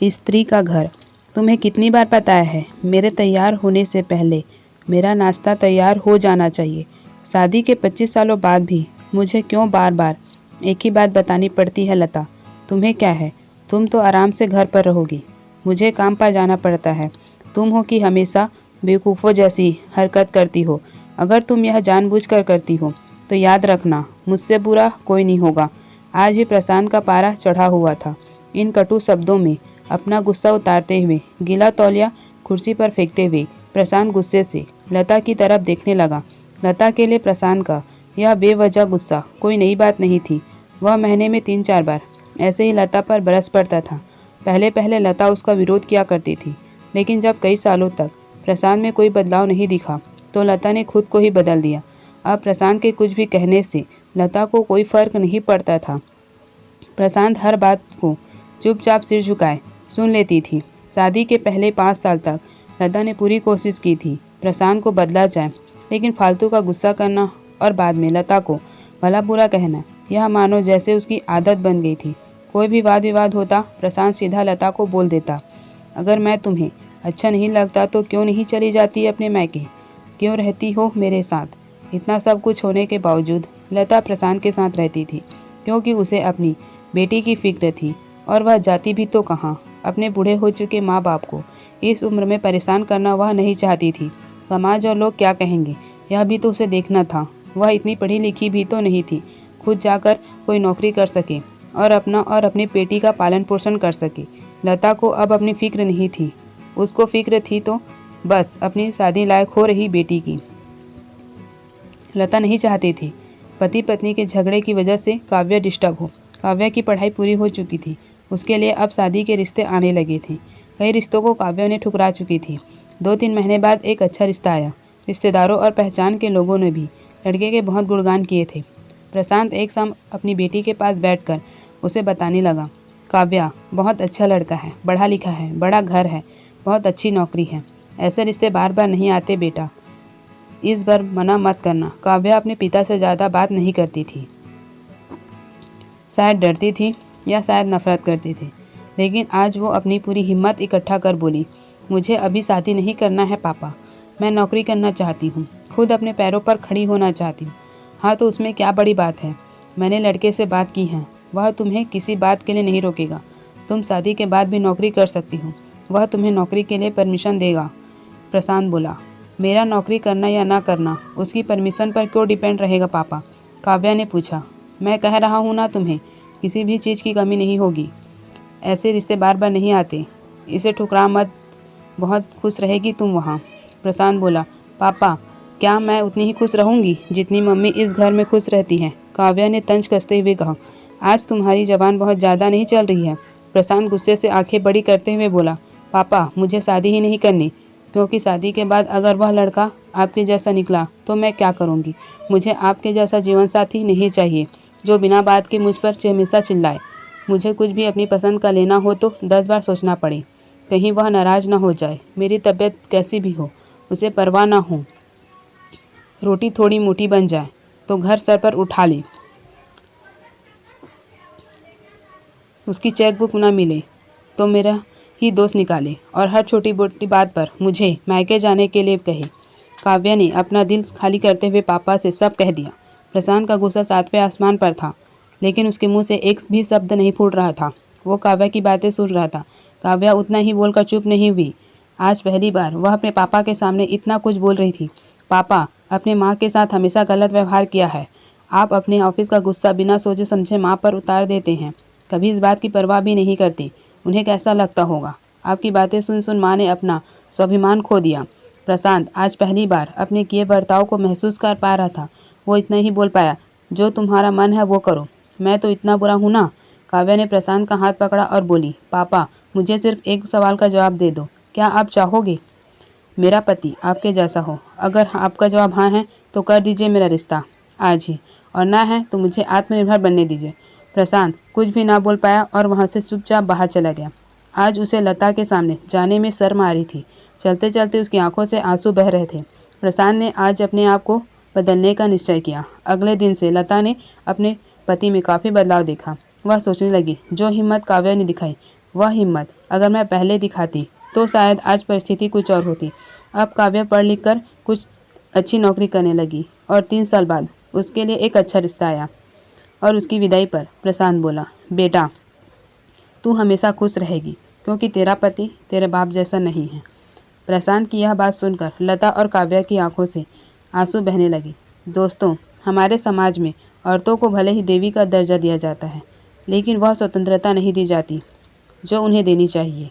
स्त्री का घर। तुम्हें कितनी बार बताया है, मेरे तैयार होने से पहले मेरा नाश्ता तैयार हो जाना चाहिए। शादी के 25 सालों बाद भी मुझे क्यों बार बार एक ही बात बतानी पड़ती है लता? तुम्हें क्या है, तुम तो आराम से घर पर रहोगी, मुझे काम पर जाना पड़ता है। तुम हो कि हमेशा बेवकूफ़ों जैसी हरकत करती हो। अगर तुम यह जानबूझकर करती हो तो याद रखना, मुझसे बुरा कोई नहीं होगा। आज भी प्रशांत का पारा चढ़ा हुआ था। इन कटु शब्दों में अपना गुस्सा उतारते हुए, गीला तौलिया कुर्सी पर फेंकते हुए प्रशांत गुस्से से लता की तरफ देखने लगा। लता के लिए प्रशांत का यह बेवजह गुस्सा कोई नई बात नहीं थी। वह महीने में 3-4 बार ऐसे ही लता पर बरस पड़ता था। पहले पहले लता उसका विरोध किया करती थी, लेकिन जब कई सालों तक प्रशांत में कोई बदलाव नहीं दिखा तो लता ने खुद को ही बदल दिया। अब प्रशांत के कुछ भी कहने से लता को कोई फर्क नहीं पड़ता था। प्रशांत हर बात को चुपचाप सिर झुकाए सुन लेती थी। शादी के पहले 5 साल तक लता ने पूरी कोशिश की थी प्रशांत को बदला जाए, लेकिन फालतू का गुस्सा करना और बाद में लता को भला बुरा कहना, यह मानो जैसे उसकी आदत बन गई थी। कोई भी वाद विवाद होता प्रशांत सीधा लता को बोल देता, अगर मैं तुम्हें अच्छा नहीं लगता तो क्यों नहीं चली जाती अपने मायके, क्यों रहती हो मेरे साथ? इतना सब कुछ होने के बावजूद लता प्रशांत के साथ रहती थी, क्योंकि उसे अपनी बेटी की फिक्र थी। और वह जाती भी तो कहाँ, अपने बूढ़े हो चुके माँ बाप को इस उम्र में परेशान करना वह नहीं चाहती थी। समाज और लोग क्या कहेंगे, यह भी तो उसे देखना था। वह इतनी पढ़ी लिखी भी तो नहीं थी, खुद जाकर कोई नौकरी कर सके और अपना और अपनी बेटी का पालन पोषण कर सके। लता को अब अपनी फिक्र नहीं थी, उसको फिक्र थी तो बस अपनी शादी लायक हो रही बेटी की। लता नहीं चाहती थी पति पत्नी के झगड़े की वजह से काव्या डिस्टर्ब हो। काव्या की पढ़ाई पूरी हो चुकी थी, उसके लिए अब शादी के रिश्ते आने लगे थे। कई रिश्तों को काव्या ने ठुकरा चुकी थी। 2-3 महीने बाद एक अच्छा रिश्ता आया। रिश्तेदारों और पहचान के लोगों ने भी लड़के के बहुत गुणगान किए थे। प्रशांत एक शाम अपनी बेटी के पास बैठकर उसे बताने लगा, काव्या बहुत अच्छा लड़का है, पढ़ा लिखा है, बड़ा घर है, बहुत अच्छी नौकरी है। ऐसे रिश्ते बार बार नहीं आते बेटा, इस बार मना मत करना। काव्या अपने पिता से ज़्यादा बात नहीं करती थी, शायद डरती थी या शायद नफरत करती थी, लेकिन आज वो अपनी पूरी हिम्मत इकट्ठा कर बोली, मुझे अभी शादी नहीं करना है पापा, मैं नौकरी करना चाहती हूँ, खुद अपने पैरों पर खड़ी होना चाहती हूँ। हाँ तो उसमें क्या बड़ी बात है, मैंने लड़के से बात की है, वह तुम्हें किसी बात के लिए नहीं रोकेगा। तुम शादी के बाद भी नौकरी कर सकती हो, वह तुम्हें नौकरी के लिए परमिशन देगा। प्रशांत बोला, मेरा नौकरी करना या ना करना उसकी परमिशन पर क्यों डिपेंड रहेगा पापा? काव्या ने पूछा, मैं कह रहा हूँ ना तुम्हें, किसी भी चीज़ की कमी नहीं होगी। ऐसे रिश्ते बार बार नहीं आते, इसे ठुकरा मत, बहुत खुश रहेगी तुम वहाँ। प्रशांत बोला, पापा क्या मैं उतनी ही खुश रहूँगी जितनी मम्मी इस घर में खुश रहती हैं? काव्या ने तंज कसते हुए कहा, आज तुम्हारी जबान बहुत ज़्यादा नहीं चल रही है। प्रशांत गुस्से से आंखें बड़ी करते हुए बोला, पापा मुझे शादी ही नहीं करनी, क्योंकि शादी के बाद अगर वह लड़का आपके जैसा निकला तो मैं क्या करूँगी? मुझे आपके जैसा जीवन साथी नहीं चाहिए जो बिना बात के मुझ पर हमेशा चिल्लाए। मुझे कुछ भी अपनी पसंद का लेना हो तो 10 बार सोचना पड़े, कहीं वह नाराज़ ना हो जाए। मेरी तबीयत कैसी भी हो उसे परवाह ना हो, रोटी थोड़ी मोटी बन जाए तो घर सर पर उठा ले, उसकी चेकबुक ना मिले तो मेरा ही दोस्त निकाले और हर छोटी मोटी बात पर मुझे मायके जाने के लिए कहे। काव्या ने अपना दिल खाली करते हुए पापा से सब कह दिया। प्रशांत का गुस्सा 7वें आसमान पर था, लेकिन उसके मुंह से एक भी शब्द नहीं फूट रहा था। वो काव्या की बातें सुन रहा था। काव्या उतना ही बोलकर चुप नहीं हुई। आज पहली बार वह अपने पापा के सामने इतना कुछ बोल रही थी। पापा, अपने माँ के साथ हमेशा गलत व्यवहार किया है। आप अपने ऑफिस का गुस्सा बिना सोचे समझे माँ पर उतार देते हैं, कभी इस बात की परवाह भी नहीं करती। उन्हें कैसा लगता होगा? आपकी बातें सुन सुन माँ ने अपना स्वाभिमान खो दिया। प्रशांत आज पहली बार अपने किए बर्ताव को महसूस कर पा रहा था। वो इतना ही बोल पाया, जो तुम्हारा मन है वो करो, मैं तो इतना बुरा हूँ ना? काव्या ने प्रशांत का हाथ पकड़ा और बोली, पापा मुझे सिर्फ एक सवाल का जवाब दे दो, क्या आप चाहोगे मेरा पति आपके जैसा हो? अगर आपका जवाब हाँ है तो कर दीजिए मेरा रिश्ता आज ही, और ना है तो मुझे आत्मनिर्भर बनने दीजिए। प्रशांत कुछ भी ना बोल पाया और वहाँ से चुपचाप बाहर चला गया। आज उसे लता के सामने जाने में शर्म आ रही थी। चलते चलते उसकी आंखों से आंसू बह रहे थे। प्रशांत ने आज अपने आप को बदलने का निश्चय किया। अगले दिन से लता ने अपने पति में काफ़ी बदलाव देखा। वह सोचने लगी, जो हिम्मत काव्या ने दिखाई वह हिम्मत अगर मैं पहले दिखाती तो शायद आज परिस्थिति कुछ और होती। अब काव्या पढ़ लिख कर कुछ अच्छी नौकरी करने लगी और 3 साल बाद उसके लिए एक अच्छा रिश्ता आया। और उसकी विदाई पर प्रशांत बोला, बेटा तू हमेशा खुश रहेगी क्योंकि तेरा पति तेरे बाप जैसा नहीं है। प्रशांत की यह बात सुनकर लता और काव्या की आंखों से आंसू बहने लगी। दोस्तों, हमारे समाज में औरतों को भले ही देवी का दर्जा दिया जाता है, लेकिन वह स्वतंत्रता नहीं दी जाती जो उन्हें देनी चाहिए।